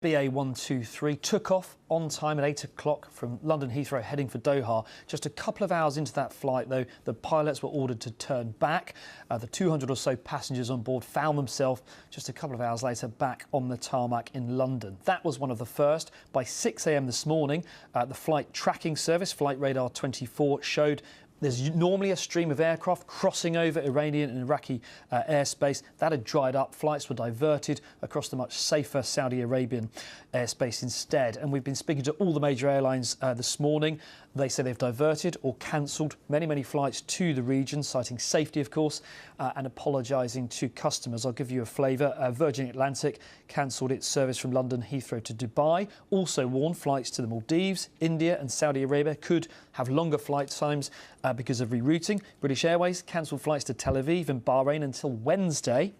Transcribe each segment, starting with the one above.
BA123 took off on time at 8 o'clock from London Heathrow heading for Doha. Just a couple of hours into that flight, though, the pilots were ordered to turn back. The 200 or so passengers on board found themselves just a couple of hours later back on the tarmac in London. That was one of the first. By 6 a.m. this morning, the flight tracking service, Flight Radar 24, showed there's normally a stream of aircraft crossing over Iranian and Iraqi airspace. That had dried up. Flights were diverted across the much safer Saudi Arabian airspace instead. And we've been speaking to all the major airlines this morning. They say they've diverted or cancelled many flights to the region, citing safety, of course, and apologising to customers. I'll give you a flavour. Virgin Atlantic cancelled its service from London Heathrow to Dubai. Also warned flights to the Maldives, India and Saudi Arabia could have longer flight times because of rerouting. British Airways cancelled flights to Tel Aviv and Bahrain until Wednesday.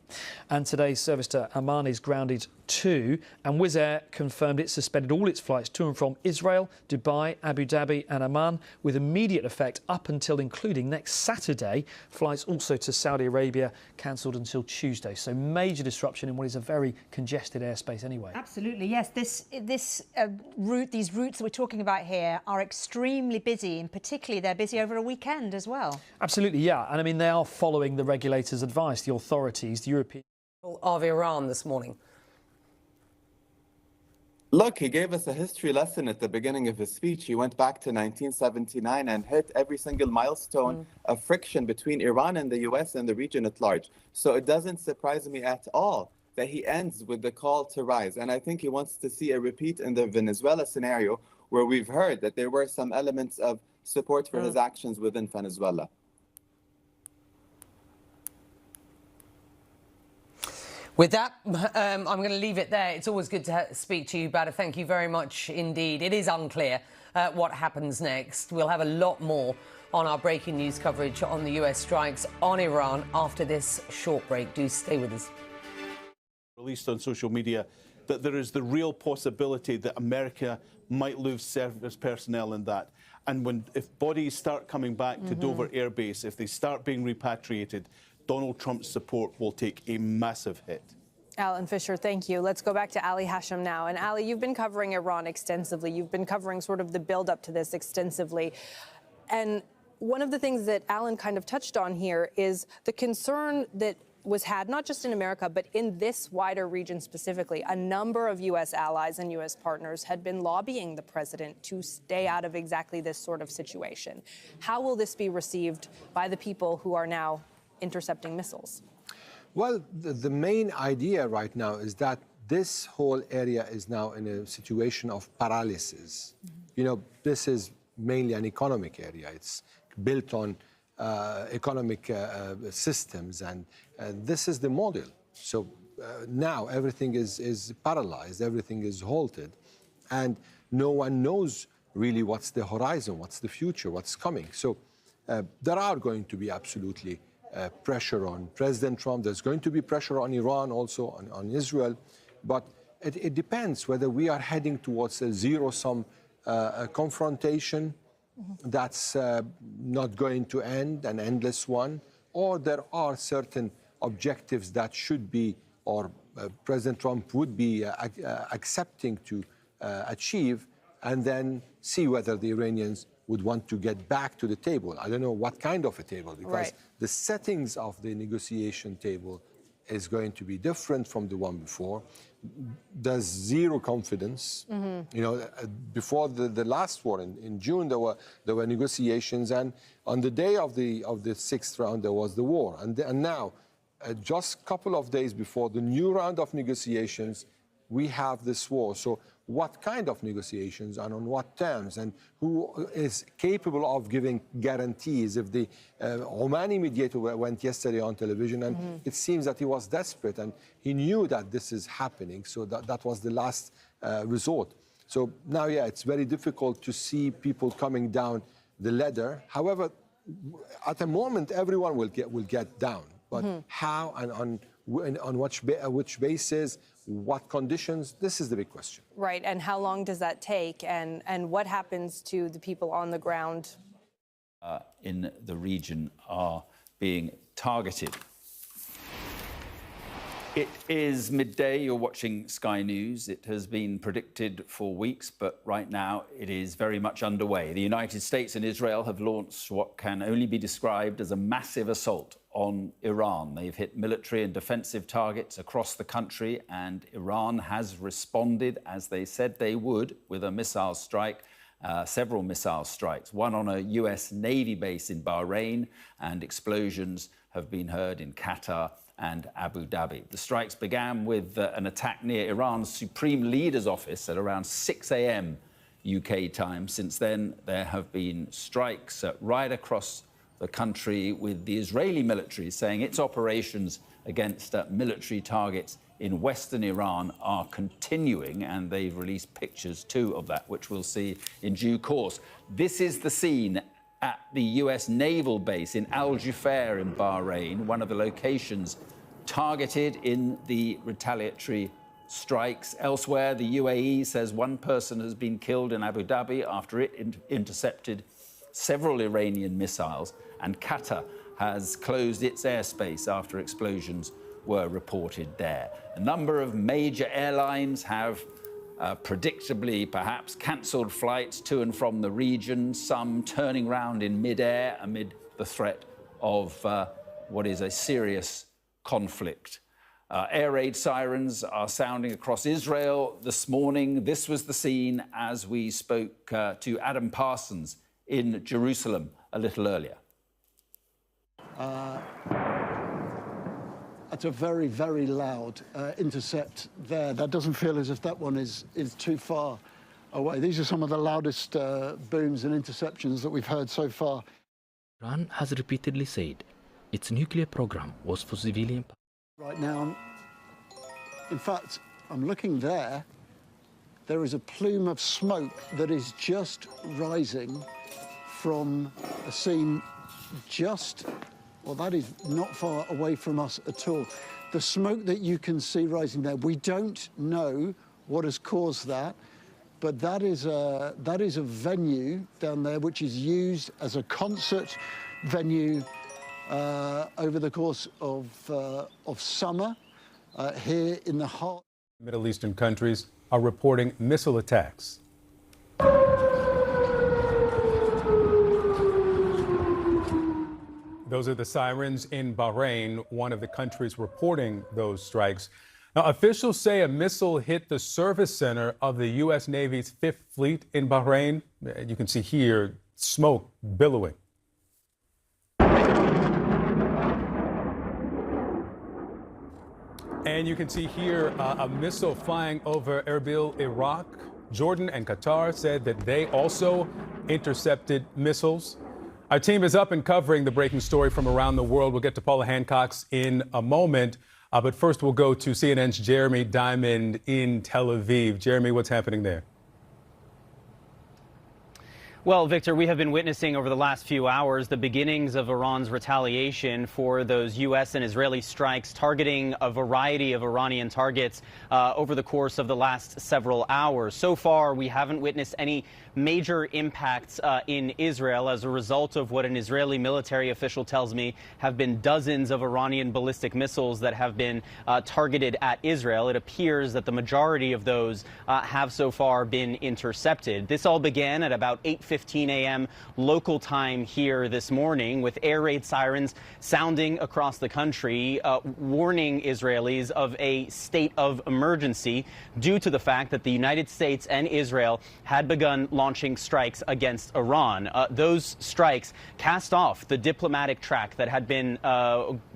And today's service to Amman is grounded too. And Wizz Air confirmed it suspended all its flights to and from Israel, Dubai, Abu Dhabi and Amman with immediate effect up until including next Saturday. Flights also to Saudi Arabia cancelled until Tuesday. So major disruption in what is a very congested airspace anyway. Absolutely, yes. These routes that we're talking about here are extremely busy, and particularly they're busy over a weekend as well. Absolutely, yeah. And I mean, they are following the regulators' advice, the authorities, the European... ...of Iran this morning. Look, he gave us a history lesson at the beginning of his speech. He went back to 1979 and hit every single milestone of friction between Iran and the US and the region at large. So it doesn't surprise me at all that he ends with the call to rise. And I think he wants to see a repeat in the Venezuela scenario, where we've heard that there were some elements of support for his actions within Venezuela. With that, I'm going to leave it there. It's always good to speak to you, Badr. Thank you very much indeed. It is unclear what happens next. We'll have a lot more on our breaking news coverage on the US strikes on Iran after this short break. Do stay with us. Released on social media that there is the real possibility that America might lose service personnel in that. And if bodies start coming back to Dover Air Base, if they start being repatriated, Donald Trump's support will take a massive hit. Alan Fisher, thank you. Let's go back to Ali Hashim now. And Ali, you've been covering Iran extensively. You've been covering sort of the build-up to this extensively. And one of the things that Alan kind of touched on here is the concern that was had not just in America, but in this wider region specifically. A number of U.S. allies and U.S. partners had been lobbying the president to stay out of exactly this sort of situation. How will this be received by the people who are now intercepting missiles? Well, the main idea right now is that this whole area is now in a situation of paralysis. You know, this is mainly an economic area. It's built on economic systems, and this is the model. So now everything is paralyzed, everything is halted, and no one knows really what's the horizon, what's the future, what's coming. So there are going to be absolutely pressure on President Trump. There's going to be pressure on Iran, also on Israel. But it depends whether we are heading towards a zero-sum confrontation that's not going to end, an endless one, or there are certain objectives that should be, or President Trump would be accepting to achieve, and then see whether the Iranians would want to get back to the table. I don't know what kind of a table, because the settings of the negotiation table is going to be different from the one before. There's zero confidence. You know, before the last war in June, there were negotiations, and on the day of the sixth round, there was the war. And now, just a couple of days before the new round of negotiations, we have this war. So what kind of negotiations and on what terms, and who is capable of giving guarantees? If the Omani mediator went yesterday on television, and it seems that he was desperate and he knew that this is happening, so that was the last resort. So now, yeah, it's very difficult to see people coming down the ladder. However, at the moment, everyone will get down, but how and on which basis, what conditions, this is the big question. Right, and how long does that take, and what happens to the people on the ground? In the region are being targeted. It is midday. You're watching Sky News. It has been predicted for weeks, but right now it is very much underway. The United States and Israel have launched what can only be described as a massive assault on Iran. They've hit military and defensive targets across the country, and Iran has responded, as they said they would, with a missile strike. Several missile strikes, one on a US Navy base in Bahrain, and explosions have been heard in Qatar and Abu Dhabi. The strikes began with an attack near Iran's Supreme Leader's office at around 6 a.m. UK time. Since then, there have been strikes right across the country, with the Israeli military saying its operations against military targets in western Iran are continuing, and they've released pictures too of that, which we'll see in due course. This is the scene at the US naval base in Al Jufair in Bahrain, one of the locations targeted in the retaliatory strikes. Elsewhere, the UAE says one person has been killed in Abu Dhabi after it intercepted several Iranian missiles, and Qatar has closed its airspace after explosions were reported there. A number of major airlines have predictably perhaps cancelled flights to and from the region, some turning round in mid-air amid the threat of what is a serious conflict. Air raid sirens are sounding across Israel this morning. This was the scene as we spoke to Adam Parsons in Jerusalem a little earlier. That's a very, very loud intercept there. That doesn't feel as if that one is too far away. These are some of the loudest booms and interceptions that we've heard so far. Iran has repeatedly said its nuclear program was for civilian. Right now, in fact, I'm looking there. There is a plume of smoke that is just rising from a scene just, well, that is not far away from us at all. The smoke that you can see rising there, we don't know what has caused that, but that is a venue down there which is used as a concert venue over the course of summer here in the heart. Middle Eastern countries are reporting missile attacks. Those are the sirens in Bahrain, one of the countries reporting those strikes. Now, officials say a missile hit the service center of the U.S. Navy's Fifth Fleet in Bahrain. You can see here smoke billowing. And you can see here a missile flying over Erbil, Iraq. Jordan and Qatar said that they also intercepted missiles. Our team is up and covering the breaking story from around the world. We'll get to Paula Hancock's in a moment. But first, we'll go to CNN's Jeremy Diamond in Tel Aviv. Jeremy, what's happening there? Well, Victor, we have been witnessing over the last few hours the beginnings of Iran's retaliation for those U.S. and Israeli strikes targeting a variety of Iranian targets over the course of the last several hours. So far, we haven't witnessed any major impacts in Israel as a result of what an Israeli military official tells me have been dozens of Iranian ballistic missiles that have been targeted at Israel. It appears that the majority of those have so far been intercepted. This all began at about 8:15 a.m. local time here this morning, with air raid sirens sounding across the country, warning Israelis of a state of emergency due to the fact that the United States and Israel had begun launching strikes against Iran. Those strikes cast off the diplomatic track that had been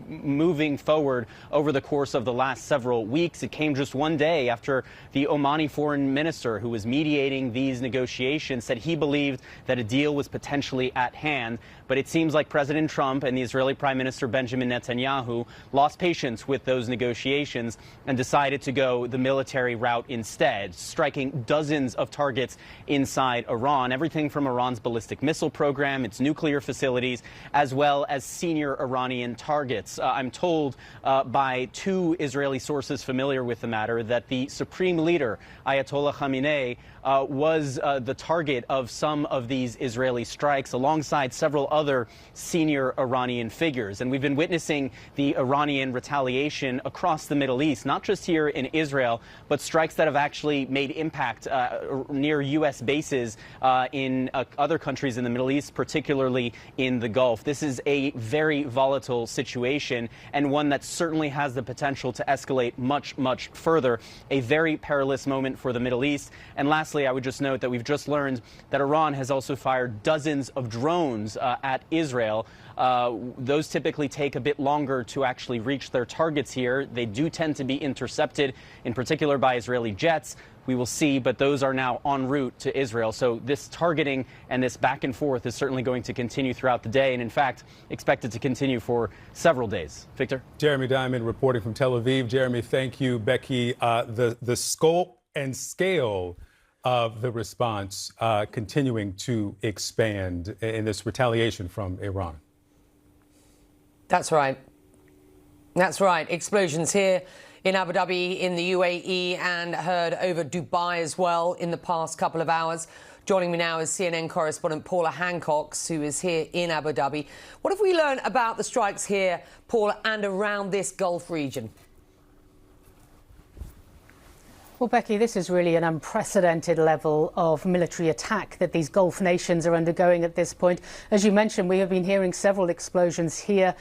moving forward over the course of the last several weeks. It came just one day after the Omani foreign minister, who was mediating these negotiations, said he believed that a deal was potentially at hand. But it seems like President Trump and the Israeli Prime Minister Benjamin Netanyahu lost patience with those negotiations and decided to go the military route instead, striking dozens of targets inside Iran, everything from Iran's ballistic missile program, its nuclear facilities, as well as senior Iranian targets. I'm told by two Israeli sources familiar with the matter that the supreme leader, Ayatollah Khamenei, was the target of some of these Israeli strikes alongside several other senior Iranian figures. And we've been witnessing the Iranian retaliation across the Middle East, not just here in Israel, but strikes that have actually made impact near U.S. bases in other countries in the Middle East, particularly in the Gulf. This is a very volatile situation and one that certainly has the potential to escalate much, much further. A very perilous moment for the Middle East. And lastly, I would just note that we've just learned that Iran has also fired dozens of drones at Israel. Those typically take a bit longer to actually reach their targets here. They do tend to be intercepted, in particular by Israeli jets. We will see, but those are now en route to Israel. So this targeting and this back and forth is certainly going to continue throughout the day, and in fact, expected to continue for several days. Victor? Jeremy Diamond reporting from Tel Aviv. Jeremy, thank you. Becky, the scope and scale of the response continuing to expand in this retaliation from Iran. That's right. That's right. Explosions here in Abu Dhabi, in the UAE, and heard over Dubai as well in the past couple of hours. Joining me now is CNN correspondent Paula Hancock, who is here in Abu Dhabi. What have we learned about the strikes here, Paula, and around this Gulf region? Well, Becky, this is really an unprecedented level of military attack that these Gulf nations are undergoing at this point. As you mentioned, we have been hearing several explosions here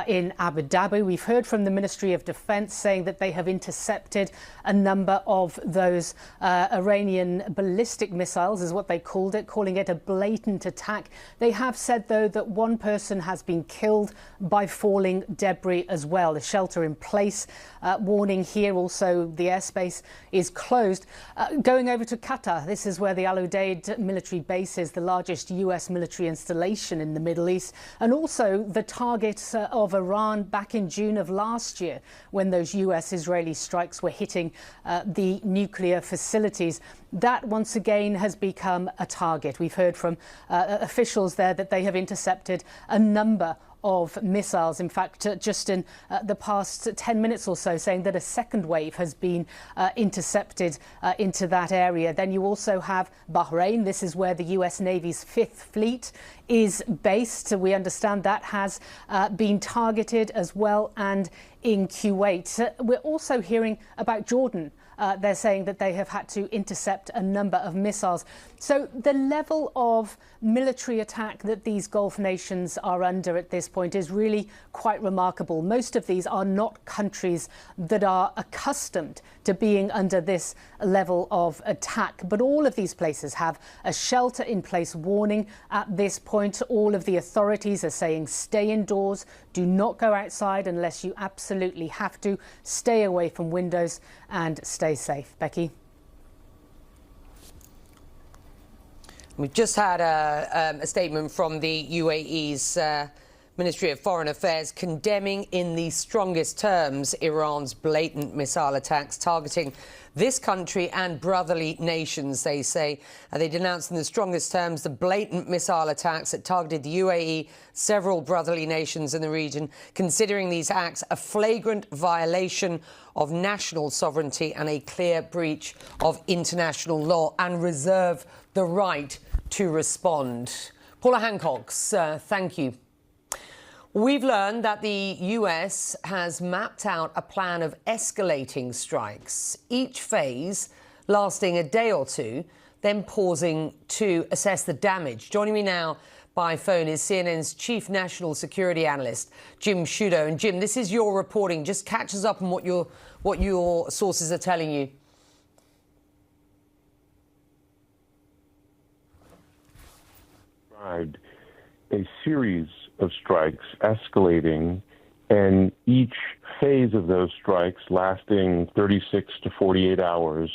in Abu Dhabi. We've heard from the Ministry of Defense saying that they have intercepted a number of those Iranian ballistic missiles, is what they called it, calling it a blatant attack. They have said, though, that one person has been killed by falling debris as well. The shelter in place warning here. Also, the airspace is closed. Going over to Qatar, this is where the Al Udeid military base is, the largest US military installation in the Middle East, and also the target of Iran back in June of last year when those US-Israeli strikes were hitting the nuclear facilities. That once again has become a target. We've heard from officials there that they have intercepted a number of missiles. In fact, just in the past 10 minutes or so, saying that a second wave has been intercepted into that area. Then you also have Bahrain. This is where the US Navy's 5th Fleet is based. We understand that has been targeted as well, and in Kuwait. We're also hearing about Jordan. They're saying that they have had to intercept a number of missiles. So the level of military attack that these Gulf nations are under at this point is really quite remarkable. Most of these are not countries that are accustomed to being under this level of attack. But all of these places have a shelter-in-place warning at this point. All of the authorities are saying stay indoors, do not go outside unless you absolutely have to, stay away from windows and stay safe. Becky? We've just had a statement from the UAE's Ministry of Foreign Affairs condemning in the strongest terms Iran's blatant missile attacks targeting this country and brotherly nations, they say. They denounced in the strongest terms the blatant missile attacks that targeted the UAE, several brotherly nations in the region, considering these acts a flagrant violation of national sovereignty and a clear breach of international law, and reserve the right to respond. Paula Hancock, thank you. We've learned that the US has mapped out a plan of escalating strikes, each phase lasting a day or two, then pausing to assess the damage. Joining me now by phone is CNN's chief national security analyst, Jim Sciutto. And Jim, this is your reporting. Just catch us up on what your sources are telling you. A series of strikes escalating, and each phase of those strikes lasting 36 to 48 hours,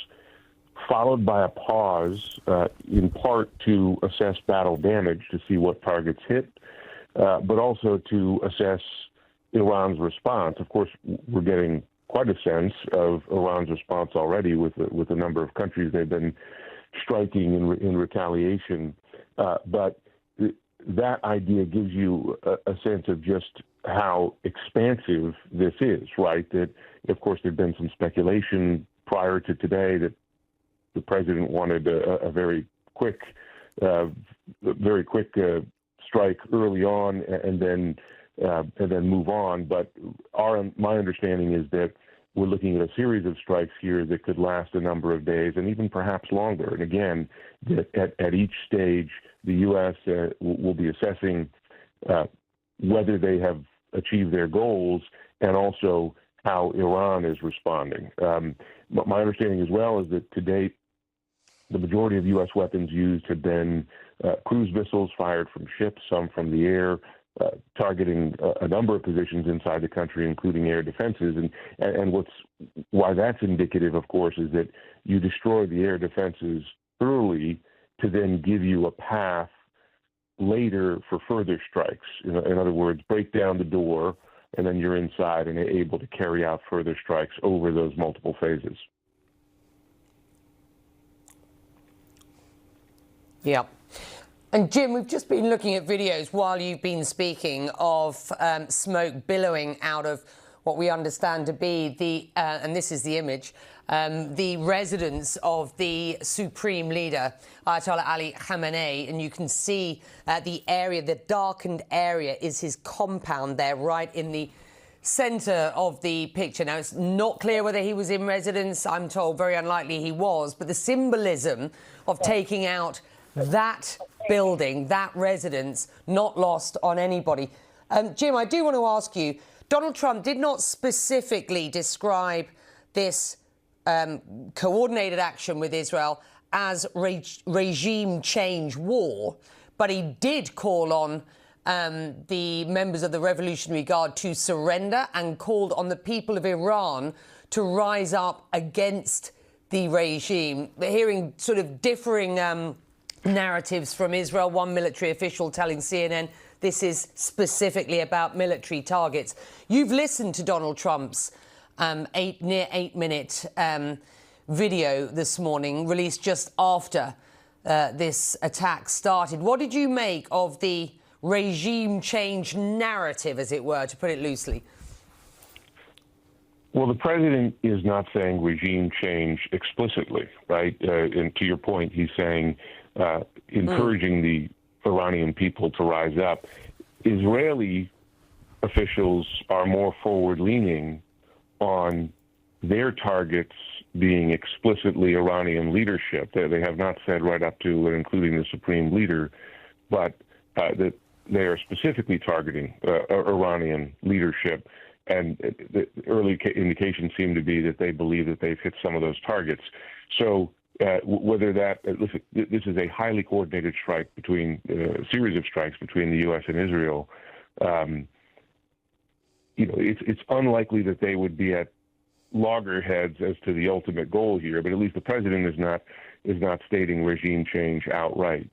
followed by a pause, in part to assess battle damage, to see what targets hit, but also to assess Iran's response. Of course, we're getting quite a sense of Iran's response already with the number of countries they've been striking in retaliation. But that idea gives you a sense of just how expansive this is, right? That, of course, there'd been some speculation prior to today that the president wanted a very quick very quick strike early on and then move on. But my understanding is that we're looking at a series of strikes here that could last a number of days and even perhaps longer. And again, at each stage, the U.S. Will be assessing whether they have achieved their goals and also how Iran is responding. But my understanding as well is that to date, the majority of U.S. weapons used have been cruise missiles fired from ships, some from the air, targeting a number of positions inside the country, including air defenses. And why that's indicative, of course, is that you destroy the air defenses early to then give you a path later for further strikes. In other words, break down the door, and then you're inside and able to carry out further strikes over those multiple phases. Yeah. And Jim, we've just been looking at videos while you've been speaking of smoke billowing out of what we understand to be the, and this is the image, the residence of the Supreme Leader, Ayatollah Ali Khamenei. And you can see the area, the darkened area is his compound there, right in the centre of the picture. Now, it's not clear whether he was in residence. I'm told very unlikely he was. But the symbolism of taking out that building, that residence, not lost on anybody. Jim, I do want to ask you, Donald Trump did not specifically describe this coordinated action with Israel as regime change war, but he did call on the members of the Revolutionary Guard to surrender and called on the people of Iran to rise up against the regime. We're hearing sort of differing narratives from Israel. One military official telling CNN this is specifically about military targets. You've listened to Donald Trump's near 8-minute video this morning, released just after this attack started. What did you make of the regime change narrative, as it were, to put it loosely? Well, the president is not saying regime change explicitly, right? And to your point, he's saying encouraging the Iranian people to rise up. Israeli officials are more forward-leaning on their targets being explicitly Iranian leadership. They have not said right up to and including the Supreme Leader, but that they are specifically targeting Iranian leadership. And the early indications seem to be that they believe that they've hit some of those targets. So whether that, listen, this is a highly coordinated strike between, a series of strikes between the U.S. and Israel. It's unlikely that they would be at loggerheads as to the ultimate goal here, but at least the president is not stating regime change outright.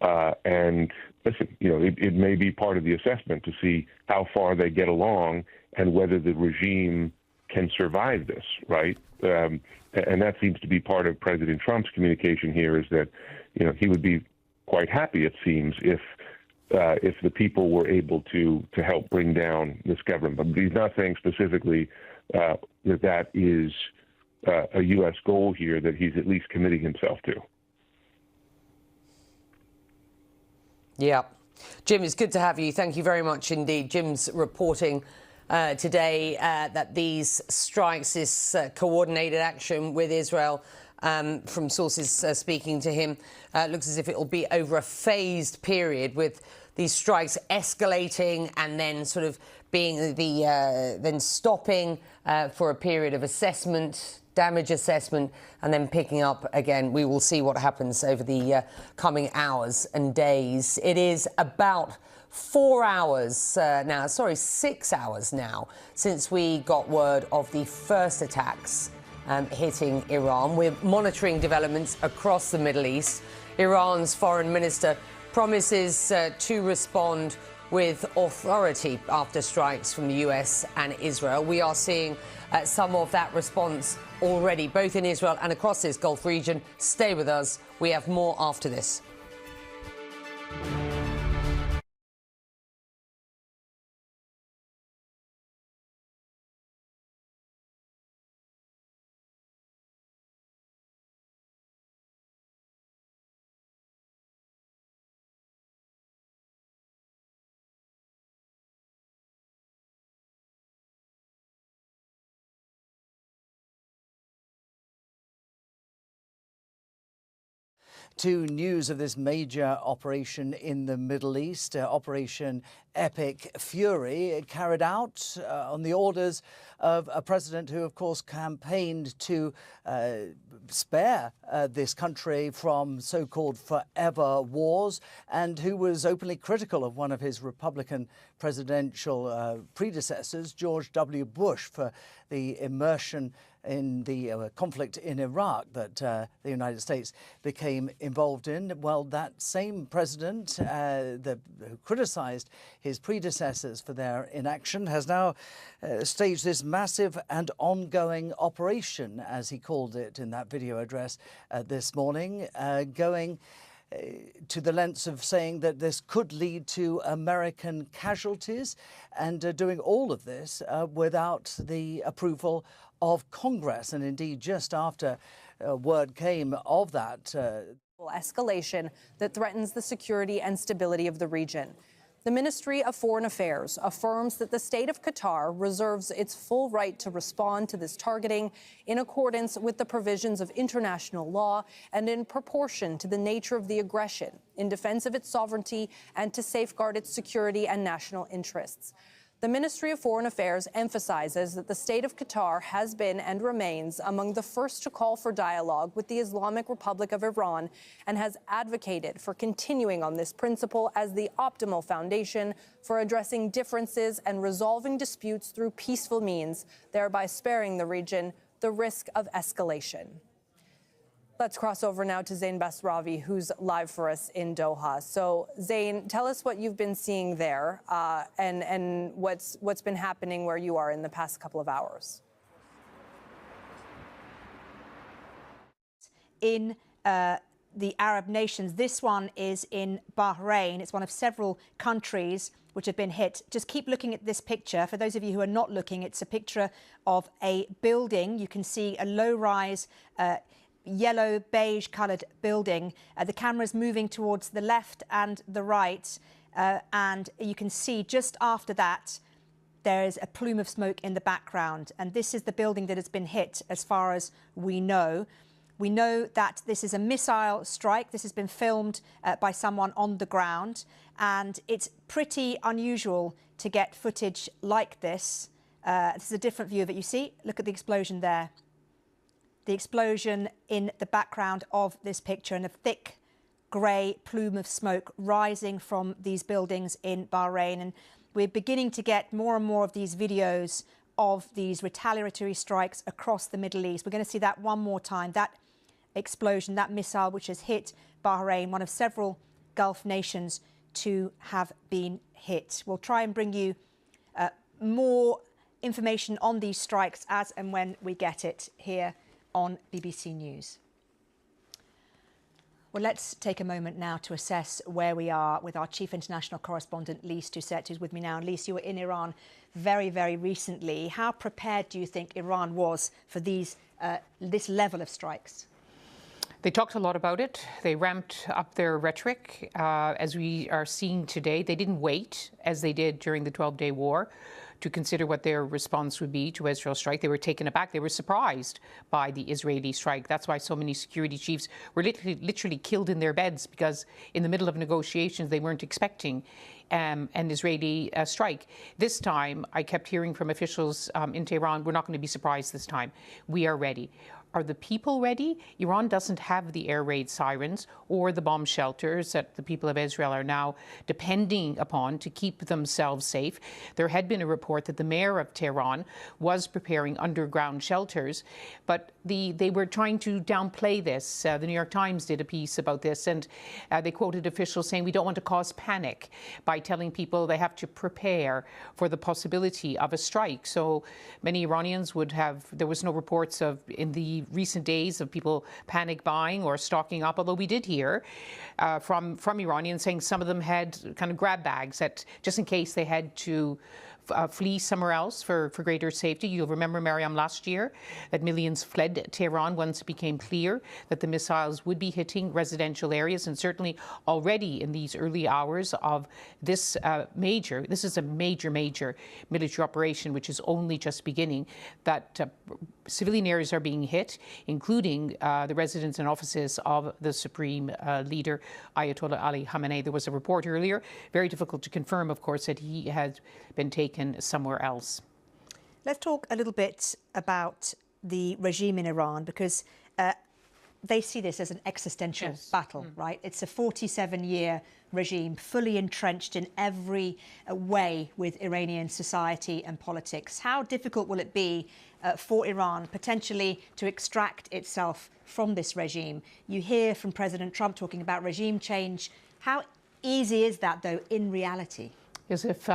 And listen, it may be part of the assessment to see how far they get along and whether the regime can survive this, right? And that seems to be part of President Trump's communication here, is that, he would be quite happy, it seems, if the people were able to help bring down this government. But he's not saying specifically that is a U.S. goal here that he's at least committing himself to. Yeah. Jim, it's good to have you. Thank you very much indeed. Jim's reporting today that these strikes, this coordinated action with Israel, from sources speaking to him, looks as if it will be over a phased period, with these strikes escalating and then sort of being then stopping for a period of assessment, damage assessment, and then picking up again. We will see what happens over the coming hours and days. It is about 6 hours now since we got word of the first attacks hitting Iran. We're monitoring developments across the Middle East. Iran's foreign minister promises to respond with authority after strikes from the US and Israel. We are seeing some of that response already, both in Israel and across this Gulf region. Stay with us. We have more after this. to news of this major operation in the Middle East, Operation Epic Fury, carried out on the orders of a president who, of course, campaigned to spare this country from so-called forever wars, and who was openly critical of one of his Republican presidential predecessors, George W. Bush, for the immersion in the conflict in Iraq that the United States became involved in. Well, that same president who criticised his predecessors for their inaction has now staged this massive and ongoing operation, as he called it in that video address this morning, going to the lengths of saying that this could lead to American casualties, and doing all of this without the approval of Congress. And indeed, just after word came of that escalation that threatens the security and stability of the region. The Ministry of Foreign Affairs affirms that the state of Qatar reserves its full right to respond to this targeting in accordance with the provisions of international law and in proportion to the nature of the aggression, in defense of its sovereignty and to safeguard its security and national interests. The Ministry of Foreign Affairs emphasizes that the state of Qatar has been and remains among the first to call for dialogue with the Islamic Republic of Iran and has advocated for continuing on this principle as the optimal foundation for addressing differences and resolving disputes through peaceful means, thereby sparing the region the risk of escalation. Let's cross over now to Zain Basravi, who's live for us in Doha. So, Zain, tell us what you've been seeing there and what's been happening where you are in the past couple of hours. In the Arab nations, this one is in Bahrain. It's one of several countries which have been hit. Just keep looking at this picture. For those of you who are not looking, it's a picture of a building. You can see a low-rise yellow beige coloured building. The camera's moving towards the left and the right, and you can see just after that there is a plume of smoke in the background, and this is the building that has been hit as far as we know. We know that this is a missile strike. This has been filmed by someone on the ground, and it's pretty unusual to get footage like this. This is a different view of it. You see, look at the explosion there. The explosion in the background of this picture, and a thick grey plume of smoke rising from these buildings in Bahrain. And we're beginning to get more and more of these videos of these retaliatory strikes across the Middle East. We're going to see that one more time, that explosion, that missile which has hit Bahrain, one of several Gulf nations to have been hit. We'll try and bring you more information on these strikes as and when we get it here on BBC News. Well, let's take a moment now to assess where we are with our chief international correspondent, Lise Doucet, who's with me now. And Lise, you were in Iran very, very recently. How prepared do you think Iran was for this level of strikes? They talked a lot about it. They ramped up their rhetoric. As we are seeing today, they didn't wait, as they did during the 12-day war, to consider what their response would be to Israel's strike. They were taken aback. They were surprised by the Israeli strike. That's why so many security chiefs were literally killed in their beds, because in the middle of negotiations, they weren't expecting an Israeli strike. This time, I kept hearing from officials in Tehran, we're not going to be surprised this time. We are ready. Are the people ready? Iran doesn't have the air raid sirens or the bomb shelters that the people of Israel are now depending upon to keep themselves safe. There had been a report that the mayor of Tehran was preparing underground shelters, but they were trying to downplay this. The New York Times did a piece about this, and they quoted officials saying, we don't want to cause panic by telling people they have to prepare for the possibility of a strike. So many Iranians would have, there was no reports of, in the recent days, of people panic buying or stocking up, although we did hear from Iranians saying some of them had kind of grab bags that just in case they had to flee somewhere else for greater safety. You'll remember, Mariam, last year that millions fled Tehran once it became clear that the missiles would be hitting residential areas, and certainly already in these early hours of this this is a major military operation which is only just beginning, that civilian areas are being hit, including the residence and offices of the Supreme Leader, Ayatollah Ali Khamenei. There was a report earlier, very difficult to confirm, of course, that he had been taken somewhere else. Let's talk a little bit about the regime in Iran, because they see this as an existential battle, right? It's a 47-year regime, fully entrenched in every way with Iranian society and politics. How difficult will it be for Iran potentially to extract itself from this regime? You hear from President Trump talking about regime change. How easy is that, though, in reality? As if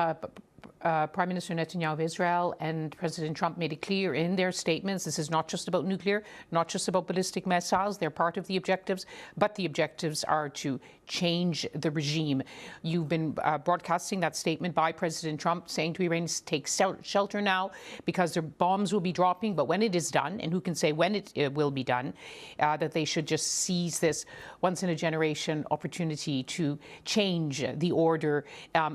Prime Minister Netanyahu of Israel and President Trump made it clear in their statements, this is not just about nuclear, not just about ballistic missiles. They're part of the objectives, but the objectives are to change the regime. You've been broadcasting that statement by President Trump saying to Iranians, take shelter now because their bombs will be dropping, but when it is done, and who can say when it will be done, that they should just seize this once-in-a-generation opportunity to change the order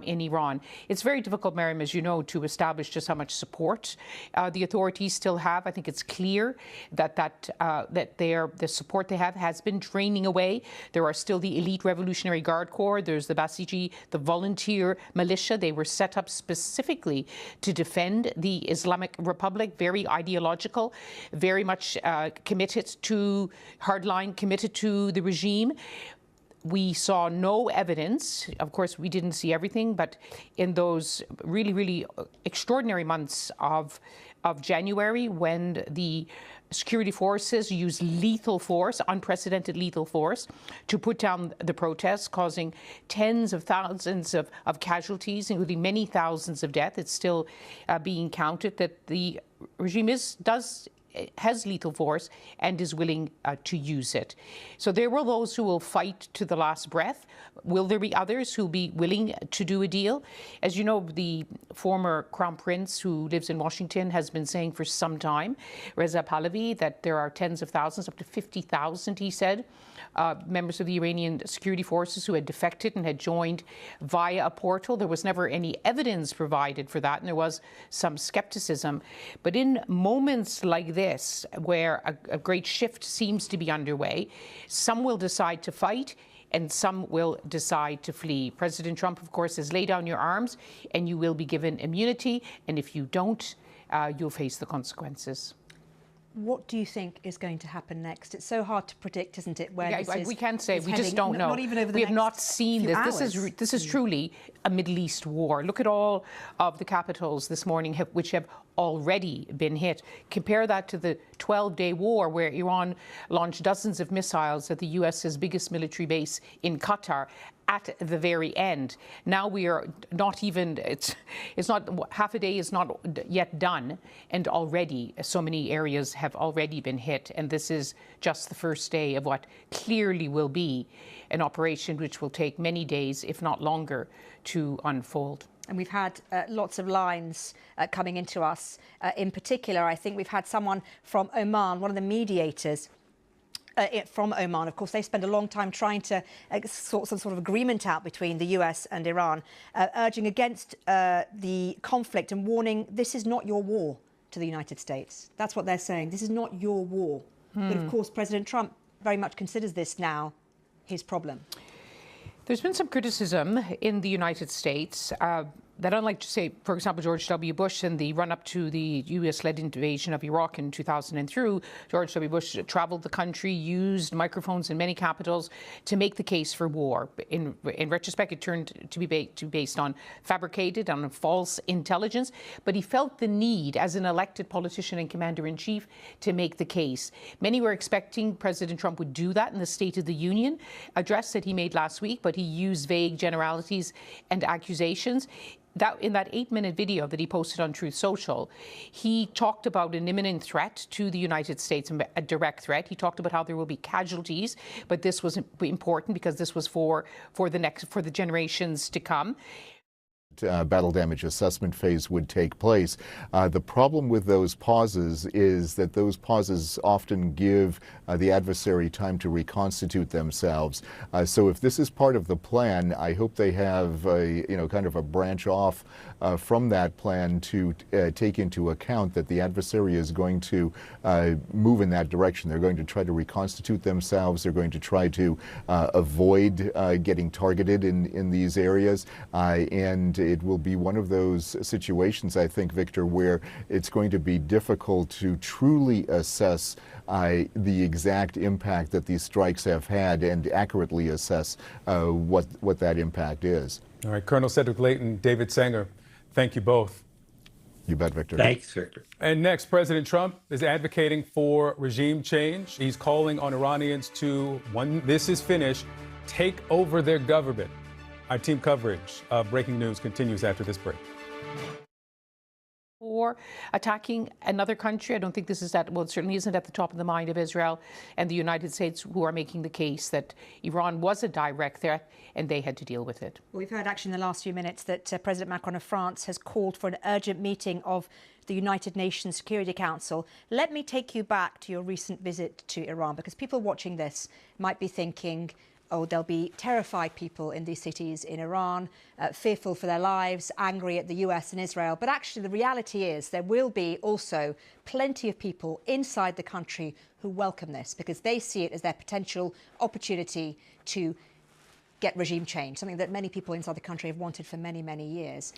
in Iran. It's very difficult, Mariam, as you know, to establish just how much support the authorities still have. I think it's clear that the support they have has been draining away. There are still the elite Revolutionary Guard Corps. There's the Basiji, the volunteer militia. They were set up specifically to defend the Islamic Republic, very ideological, very much committed to hardline, committed to the regime. We saw no evidence. Of course, we didn't see everything, but in those really extraordinary months of January, when the security forces used lethal force, unprecedented lethal force, to put down the protests, causing tens of thousands of casualties, including many thousands of deaths. It's still being counted that the regime has lethal force and is willing to use it. So there will those who will fight to the last breath. Will there be others who will be willing to do a deal? As you know, the former Crown Prince who lives in Washington has been saying for some time, Reza Pahlavi, that there are tens of thousands, up to 50,000, he said, members of the Iranian security forces who had defected and had joined via a portal. There was never any evidence provided for that, and there was some skepticism. But in moments like this, where a great shift seems to be underway, some will decide to fight and some will decide to flee. President Trump, of course, says, lay down your arms and you will be given immunity. And if you don't, you'll face the consequences. What do you think is going to happen next? It's so hard to predict, isn't it? Where we can't say. We just don't know. Not even over the we have not seen this. Hours. This is truly a Middle East war. Look at all of the capitals this morning, which have already been hit. Compare that to the 12-day war where Iran launched dozens of missiles at the US's biggest military base in Qatar at the very end. Now we are not even, it's not, half a day is not yet done, and already so many areas have already been hit. And this is just the first day of what clearly will be an operation which will take many days, if not longer, to unfold. And we've had lots of lines coming into us. In particular, I think we've had someone from Oman, one of the mediators from Oman. Of course, they spend a long time trying to sort some sort of agreement out between the US and Iran, urging against the conflict and warning this is not your war to the United States. That's what they're saying. This is not your war. But of course, President Trump very much considers this now his problem. There's been some criticism in the United States that, unlike, say, for example, George W. Bush in the run-up to the U.S.-led invasion of Iraq in 2003, George W. Bush traveled the country, used microphones in many capitals to make the case for war. In retrospect, it turned to be based on fabricated, on false intelligence, but he felt the need, as an elected politician and commander-in-chief, to make the case. Many were expecting President Trump would do that in the State of the Union address that he made last week, but he used vague generalities and accusations. That in that 8-minute video that he posted on Truth Social, he talked about an imminent threat to the United States, a direct threat. He talked about how there will be casualties, but this was important because this was for the generations to come. battle damage assessment phase would take place. The problem with those pauses is that those pauses often give the adversary time to reconstitute themselves. So if this is part of the plan, I hope they have kind of a branch off from that plan to take into account that the adversary is going to move in that direction. They're going to try to reconstitute themselves. They're going to try to avoid getting targeted in these areas, and it will be one of those situations, I think, Victor, where it's going to be difficult to truly assess the exact impact that these strikes have had and accurately assess what that impact is. All right, Colonel Cedric Leighton, David Sanger, thank you both. You bet, Victor. Thanks, Victor. And next, President Trump is advocating for regime change. He's calling on Iranians to, when this is finished, take over their government. Our team coverage of breaking news continues after this break. For attacking another country, I don't think this is it certainly isn't at the top of the mind of Israel and the United States, who are making the case that Iran was a direct threat and they had to deal with it. Well, we've heard actually in the last few minutes that President Macron of France has called for an urgent meeting of the United Nations Security Council. Let me take you back to your recent visit to Iran, because people watching this might be thinking, oh, there'll be terrified people in these cities in Iran, fearful for their lives, angry at the US and Israel. But actually, the reality is there will be also plenty of people inside the country who welcome this, because they see it as their potential opportunity to get regime change, something that many people inside the country have wanted for many, many years.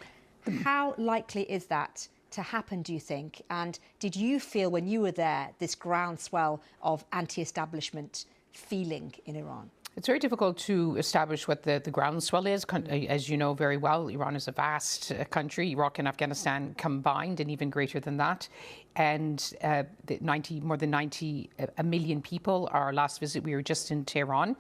How likely is that to happen, do you think? And did you feel when you were there this groundswell of anti-establishment feeling in Iran? It's very difficult to establish what the groundswell is. As you know very well, Iran is a vast country, Iraq and Afghanistan combined, and even greater than that. And more than 90 million people. Our last visit, we were just in Tehran.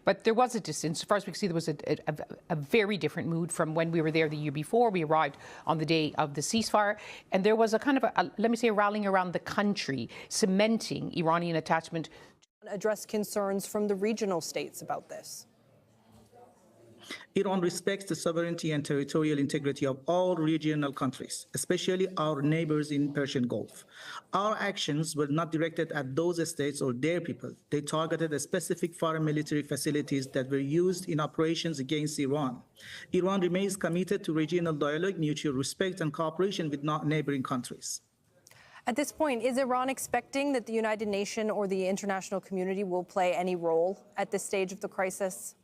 But there was a distance. As far as we can see, there was a very different mood from when we were there the year before. We arrived on the day of the ceasefire. And there was a kind of, let me say, a rallying around the country, cementing Iranian attachment. Address concerns from the regional states about this. Iran respects the sovereignty and territorial integrity of all regional countries, especially our neighbors in Persian Gulf. Our actions were not directed at those states or their people. They targeted specific foreign military facilities that were used in operations against Iran. Iran remains committed to regional dialogue, mutual respect, and cooperation with neighboring countries. At this point, is Iran expecting that the United Nations or the international community will play any role at this stage of the crisis?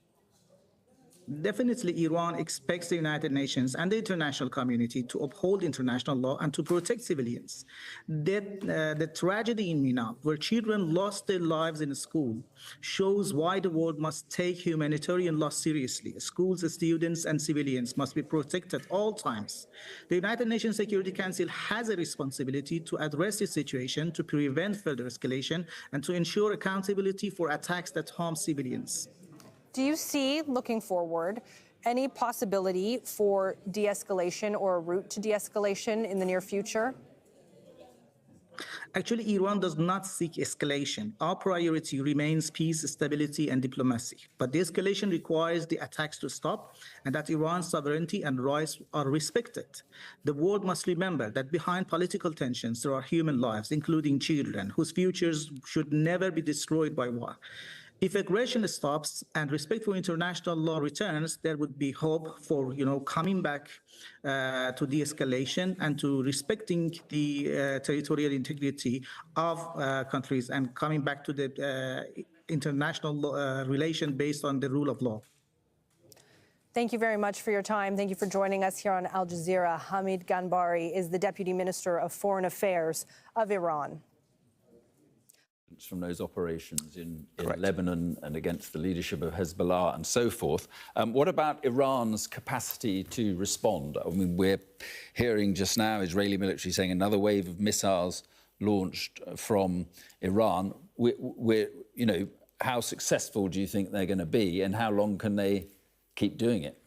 Definitely, Iran expects the United Nations and the international community to uphold international law and to protect civilians. The tragedy in Mina, where children lost their lives in school, shows why the world must take humanitarian law seriously. Schools, students, and civilians must be protected at all times. The United Nations Security Council has a responsibility to address this situation, to prevent further escalation, and to ensure accountability for attacks that harm civilians. Do you see, looking forward, any possibility for de-escalation or a route to de-escalation in the near future? Actually, Iran does not seek escalation. Our priority remains peace, stability, and diplomacy. But de-escalation requires the attacks to stop and that Iran's sovereignty and rights are respected. The world must remember that behind political tensions, there are human lives, including children, whose futures should never be destroyed by war. If aggression stops and respect for international law returns, there would be hope for, coming back to de-escalation and to respecting the territorial integrity of countries and coming back to the international relation based on the rule of law. Thank you very much for your time. Thank you for joining us here on Al Jazeera. Hamid Ganbari is the Deputy Minister of Foreign Affairs of Iran. From those operations in Lebanon and against the leadership of Hezbollah and so forth. What about Iran's capacity to respond? I mean, we're hearing just now Israeli military saying another wave of missiles launched from Iran. How successful do you think they're going to be, and how long can they keep doing it?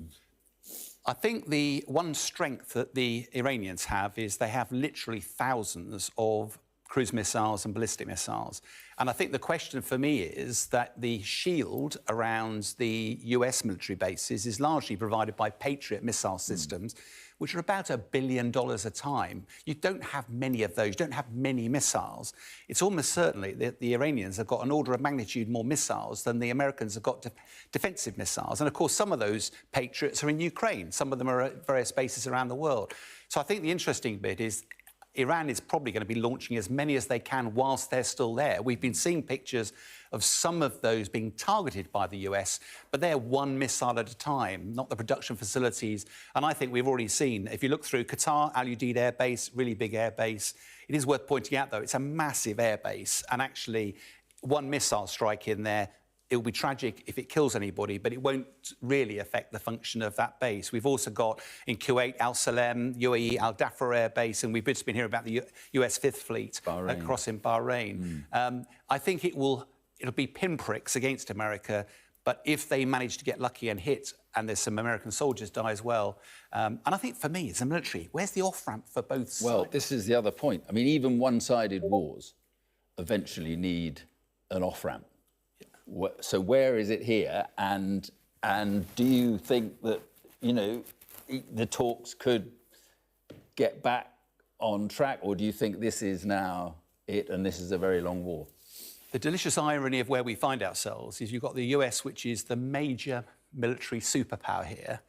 I think the one strength that the Iranians have is they have literally thousands of cruise missiles and ballistic missiles. And I think the question for me is that the shield around the US military bases is largely provided by Patriot missile systems. which are about $1 billion a time. You don't have many of those. You don't have many missiles. It's almost certainly that the Iranians have got an order of magnitude more missiles than the Americans have got defensive missiles. And, of course, some of those Patriots are in Ukraine. Some of them are at various bases around the world. So I think the interesting bit is Iran is probably going to be launching as many as they can whilst they're still there. We've been seeing pictures of some of those being targeted by the US, but they're one missile at a time, not the production facilities. And I think we've already seen, if you look through Qatar, Al Udeid Air Base, really big air base. It is worth pointing out, though, it's a massive air base. And actually, one missile strike in there, it will be tragic if it kills anybody, but it won't really affect the function of that base. We've also got in Kuwait, Al Salem, UAE, Al Dhafar Air Base, and we've just been hearing about the US Fifth Fleet across in Bahrain. I think it'll be pinpricks against America, but if they manage to get lucky and hit, and there's some American soldiers die as well, and I think for me, as a military, where's the off-ramp for both sides? Well, this is the other point. I mean, even one-sided wars eventually need an off-ramp. So where is it here? And do you think that, you know, the talks could get back on track, or do you think this is now it and this is a very long war? The delicious irony of where we find ourselves is you've got the US, which is the major military superpower here,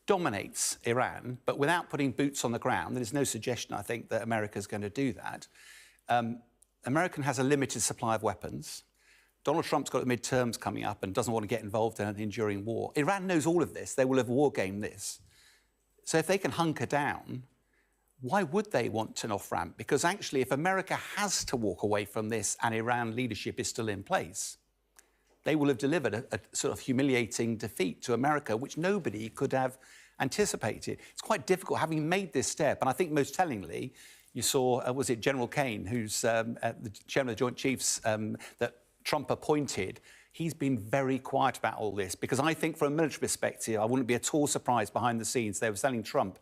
dominates Iran, but without putting boots on the ground. There's no suggestion, I think, that America's going to do that. America has a limited supply of weapons. Donald Trump's got the midterms coming up and doesn't want to get involved in an enduring war. Iran knows all of this. They will have wargamed this. So if they can hunker down, why would they want an off-ramp? Because actually, if America has to walk away from this and Iran leadership is still in place, they will have delivered a sort of humiliating defeat to America, which nobody could have anticipated. It's quite difficult having made this step. And I think most tellingly, you saw, was it General Kane, who's the chairman of the Joint Chiefs, that Trump appointed. He's been very quiet about all this because I think from a military perspective, I wouldn't be at all surprised behind the scenes. They were telling Trump,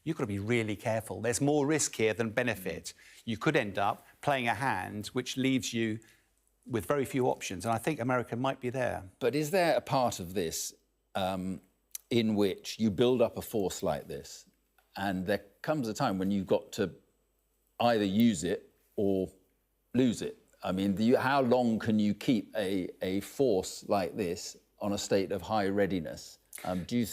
you've got to be really careful. There's more risk here than benefit. You could end up playing a hand which leaves you with very few options. And I think America might be there. But is there a part of this in which you build up a force like this and there comes a time when you've got to either use it or lose it? I mean, how long can you keep a force like this on a state of high readiness? Do you think